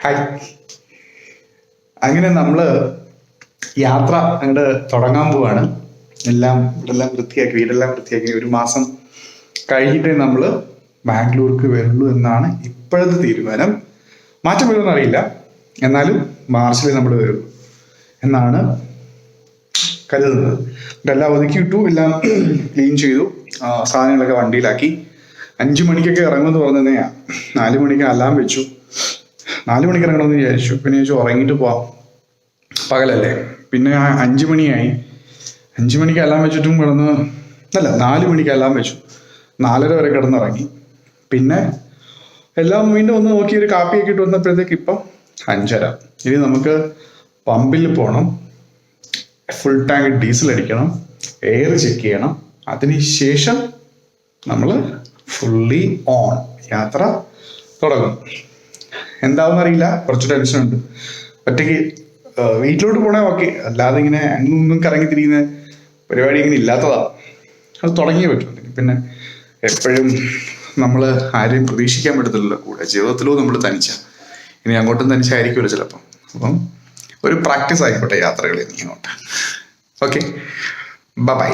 Hi. അങ്ങനെ നമ്മള് യാത്ര അങ്ങോട്ട് തുടങ്ങാൻ പോവാണ്. ഇവിടെല്ലാം വൃത്തിയാക്കി, വീടെല്ലാം വൃത്തിയാക്കി. ഒരു മാസം കഴിഞ്ഞിട്ടേ നമ്മള് ബാംഗ്ലൂർക്ക് വരുള്ളൂ എന്നാണ് ഇപ്പോഴത്തെ തീരുമാനം. മാറ്റം വരുമെന്ന് അറിയില്ല, എന്നാലും മാർച്ചിൽ നമ്മൾ വരുള്ളൂ എന്നാണ് കരുതുന്നത്. എല്ലാം ഒതുക്കിയിട്ടു, എല്ലാം ക്ലീൻ ചെയ്തു, സാധനങ്ങളൊക്കെ വണ്ടിയിലാക്കി. 5 മണിക്കൊക്കെ ഇറങ്ങുമെന്ന് പറഞ്ഞാ 4 മണിക്ക് അലാം വെച്ചു. 4 മണിക്ക് ഇറങ്ങണമെന്ന് വിചാരിച്ചു. പിന്നെ ചോദിച്ചു ഉറങ്ങിയിട്ട് പോവാം, പകലല്ലേ. പിന്നെ 5 മണിയായി. 5 മണിക്ക് അലാം വെച്ചിട്ടും കിടന്ന് 4 മണിക്ക് അലാം വെച്ചു. 4:30 വരെ കിടന്നിറങ്ങി. പിന്നെ എല്ലാം വീണ്ടും ഒന്ന് നോക്കി ഒരു കാപ്പിയൊക്കെ ഇട്ട് വന്നപ്പോഴത്തേക്ക് ഇപ്പം 5:30. ഇനി നമുക്ക് പമ്പിൽ പോകണം, ഫുൾ ടാങ്ക് ഡീസൽ അടിക്കണം, എയർ ചെക്ക് ചെയ്യണം. അതിനുശേഷം നമ്മൾ ഫുള്ളി ഓൺ യാത്ര തുടങ്ങും. എന്താവും അറിയില്ല, കുറച്ച് ടെൻഷനുണ്ട്. ഒറ്റയ്ക്ക് വീട്ടിലോട്ട് പോണേ ഓക്കെ, അല്ലാതെ ഇങ്ങനെ അങ്ങൊന്നും കറങ്ങി തിരിയുന്ന പരിപാടി ഇങ്ങനെ ഇല്ലാത്തതാണ്. അത് തുടങ്ങിയേ പറ്റും. പിന്നെ എപ്പോഴും നമ്മൾ ആരെയും പ്രതീക്ഷിക്കാൻ പറ്റത്തില്ലല്ലോ കൂടെ. ജീവിതത്തിലും നമ്മൾ ഇനി അങ്ങോട്ടും തനിച്ചായിരിക്കുമല്ലോ ചിലപ്പം. അപ്പം ഒരു പ്രാക്ടീസ് ആയിക്കോട്ടെ യാത്രകൾ ഇനി അങ്ങോട്ട്. Okay, by.